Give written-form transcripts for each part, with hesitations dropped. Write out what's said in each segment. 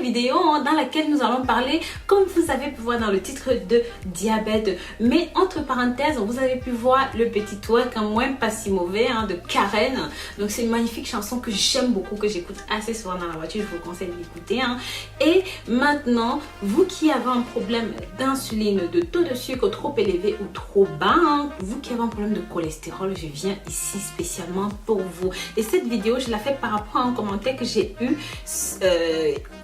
vidéo dans laquelle nous allons parler, comme vous avez pu voir dans le titre, de diabète. Mais entre parenthèses, vous avez pu voir le petit twerk, moins pas si mauvais, de Karen. Donc c'est une magnifique chanson que j'aime beaucoup, que j'écoute assez souvent dans la voiture. Je vous conseille d'écouter. Et maintenant, vous qui avez un problème d'insuline, de taux de sucre trop élevé ou trop bas, vous qui avez un problème de cholestérol, je viens ici spécialement pour vous. Et cette vidéo, je la fais par rapport à un commentaire que j'ai eu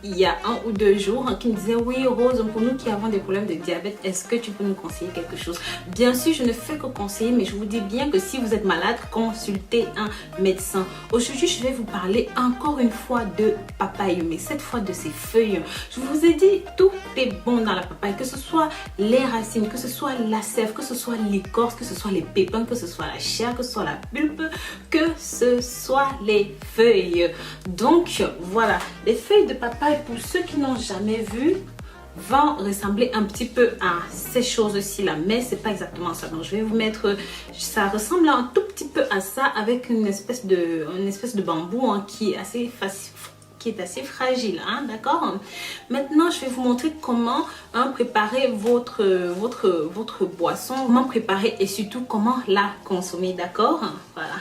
il y a 1 ou 2 jours qui me disait: oui Rose, pour nous qui avons des problèmes de diabète, est-ce que tu peux nous conseiller quelque chose? Bien sûr, je ne fais que conseiller, mais je vous dis bien que si vous êtes malade, consultez un médecin. Aujourd'hui, je vais vous parler encore une fois de papaye, mais cette fois de ses feuilles. Je vous ai dit, tout est bon dans la papaye, que ce soit les racines, que ce soit la sève, que ce soit l'écorce, que ce soit les pépins, que ce soit la chair, que ce soit la pulpe, que ce soit les feuilles. Donc voilà, les feuilles de papaye, pour ceux qui n'ont jamais vu, vont ressembler un petit peu à ces choses-ci là, mais c'est pas exactement ça. Donc je vais vous mettre, ça ressemble un tout petit peu à ça, avec une espèce de bambou qui est assez facile, qui est assez fragile, d'accord. Maintenant, je vais vous montrer comment préparer votre boisson, comment préparer et surtout comment la consommer, d'accord. Voilà.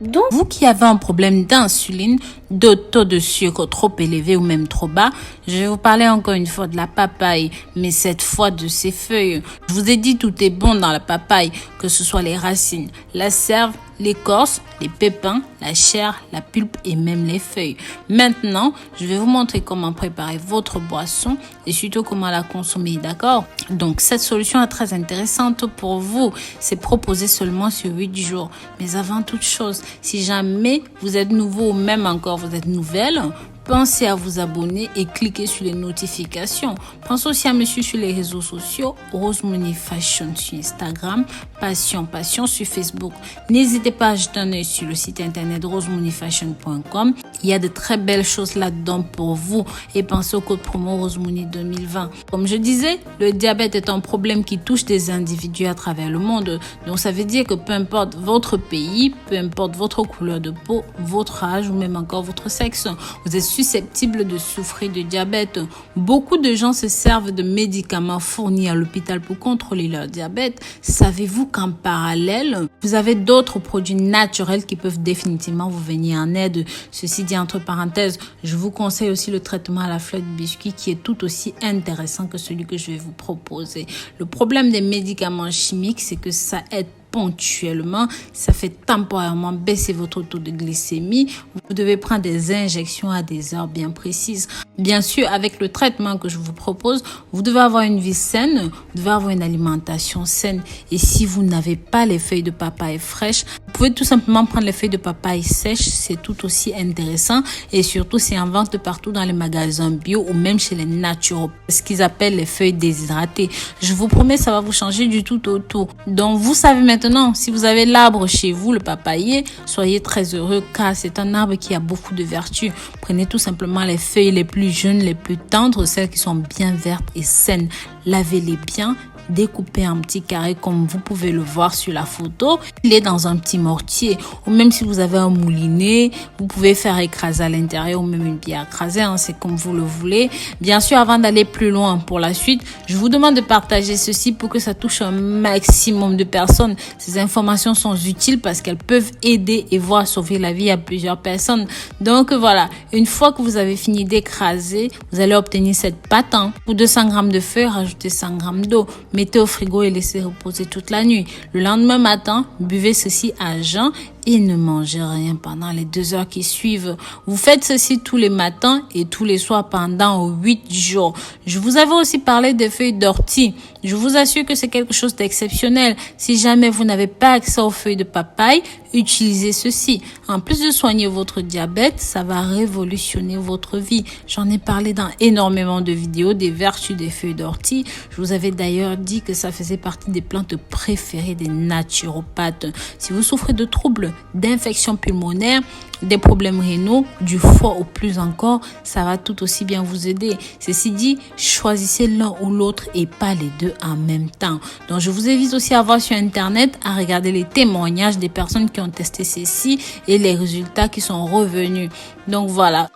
Donc, vous qui avez un problème d'insuline, de taux de sucre trop élevé ou même trop bas, je vais vous parler encore une fois de la papaye, mais cette fois de ses feuilles. Je vous ai dit, tout est bon dans la papaye, que ce soit les racines, la sève, l'écorce, les pépins, la chair, la pulpe et même les feuilles. Maintenant, je vais vous montrer comment préparer votre boisson et surtout comment la consommer, d'accord? Donc, cette solution est très intéressante pour vous. C'est proposé seulement sur 8 jours. Mais avant toute chose, si jamais vous êtes nouveau ou même encore vous êtes nouvelle, pensez à vous abonner et cliquez sur les notifications. Pensez aussi à me suivre sur les réseaux sociaux, Rose Money Fashion sur Instagram, Passion sur Facebook. N'hésitez pas à jeter un œil sur le site internet rosemoneyfashion.com. Il y a de très belles choses là-dedans pour vous. Et pensez au code promo Rose Money 2020. Comme je disais, le diabète est un problème qui touche des individus à travers le monde. Donc ça veut dire que peu importe votre pays, peu importe votre couleur de peau, votre âge ou même encore votre sexe, vous êtes susceptibles de souffrir de diabète. Beaucoup de gens se servent de médicaments fournis à l'hôpital pour contrôler leur diabète. Savez-vous qu'en parallèle, vous avez d'autres produits naturels qui peuvent définitivement vous venir en aide? Ceci dit, entre parenthèses, je vous conseille aussi le traitement à la fleur de biscuit qui est tout aussi intéressant que celui que je vais vous proposer. Le problème des médicaments chimiques, c'est que ça aide ponctuellement, ça fait temporairement baisser votre taux de glycémie. Vous devez prendre des injections à des heures bien précises. Bien sûr, avec le traitement que je vous propose, vous devez avoir une vie saine, vous devez avoir une alimentation saine. Et si vous n'avez pas les feuilles de papaye fraîches, vous pouvez tout simplement prendre les feuilles de papaye sèches, c'est tout aussi intéressant. Et surtout, c'est en vente partout dans les magasins bio ou même chez les naturopathes, ce qu'ils appellent les feuilles déshydratées. Je vous promets, ça va vous changer du tout au tout. Donc, vous savez maintenant, si vous avez l'arbre chez vous, le papayer, soyez très heureux car c'est un arbre qui a beaucoup de vertus. Prenez tout simplement les feuilles les plus jeunes, les plus tendres, celles qui sont bien vertes et saines. Lavez-les bien, découpez en petits carrés comme vous pouvez le voir sur la photo. Il est dans un petit mortier ou même si vous avez un moulinet, vous pouvez faire écraser à l'intérieur ou même une bière écrasée, c'est comme vous le voulez. Bien sûr, avant d'aller plus loin pour la suite, je vous demande de partager ceci pour que ça touche un maximum de personnes. Ces informations sont utiles parce qu'elles peuvent aider et voire sauver la vie à plusieurs personnes. Donc voilà, une fois que vous avez fini d'écraser, vous allez obtenir cette pâte. Pour 200 g de feuilles, rajoutez 100 g d'eau. Mettez au frigo et laissez reposer toute la nuit. Le lendemain matin, buvez ceci à jeun et ne mangez rien pendant les 2 heures qui suivent. Vous faites ceci tous les matins et tous les soirs pendant 8 jours. Je vous avais aussi parlé des feuilles d'ortie. Je vous assure que c'est quelque chose d'exceptionnel. Si jamais vous n'avez pas accès aux feuilles de papaye, utilisez ceci. En plus de soigner votre diabète, ça va révolutionner votre vie. J'en ai parlé dans énormément de vidéos des vertus des feuilles d'ortie. Je vous avais d'ailleurs dit que ça faisait partie des plantes préférées des naturopathes. Si vous souffrez de troubles, d'infections pulmonaires, des problèmes rénaux, du foie ou plus encore, ça va tout aussi bien vous aider. Ceci dit, choisissez l'un ou l'autre et pas les deux en même temps. Donc, je vous invite aussi à voir sur Internet, à regarder les témoignages des personnes qui ont testé ceci et les résultats qui sont revenus. Donc, voilà.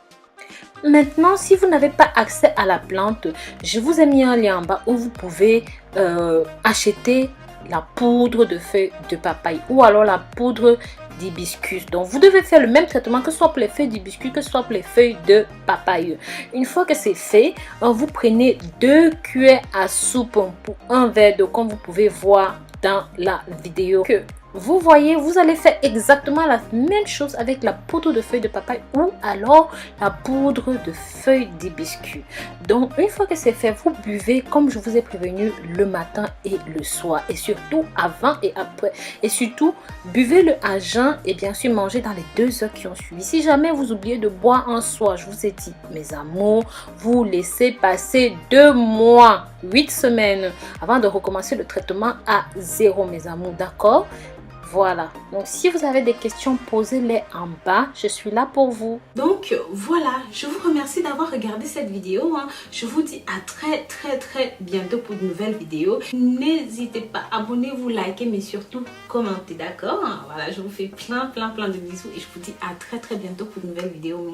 Maintenant, si vous n'avez pas accès à la plante, je vous ai mis un lien en bas où vous pouvez acheter la poudre de feuilles de papaye ou alors la poudre d'hibiscus. Donc, vous devez faire le même traitement que ce soit pour les feuilles d'hibiscus, que ce soit pour les feuilles de papaye. Une fois que c'est fait, vous prenez 2 cuillères à soupe pour un verre d'eau, comme vous pouvez voir dans la vidéo que vous voyez. Vous allez faire exactement la même chose avec la poudre de feuilles de papaye ou alors la poudre de feuilles d'hibiscus. Donc, une fois que c'est fait, vous buvez comme je vous ai prévenu le matin et le soir, et surtout avant et après. Et surtout, buvez-le à jeun et bien sûr mangez dans les 2 heures qui ont suivi. Si jamais vous oubliez de boire un soir, je vous ai dit, mes amours, vous laissez passer 2 mois, 8 semaines avant de recommencer le traitement à 0, mes amours, d'accord? Voilà, donc si vous avez des questions, posez-les en bas, je suis là pour vous. Donc voilà, je vous remercie d'avoir regardé cette vidéo. Je vous dis à très bientôt pour de nouvelles vidéos. N'hésitez pas, abonnez-vous, likez, mais surtout commentez, d'accord? Voilà, je vous fais plein de bisous et je vous dis à très bientôt pour de nouvelles vidéos.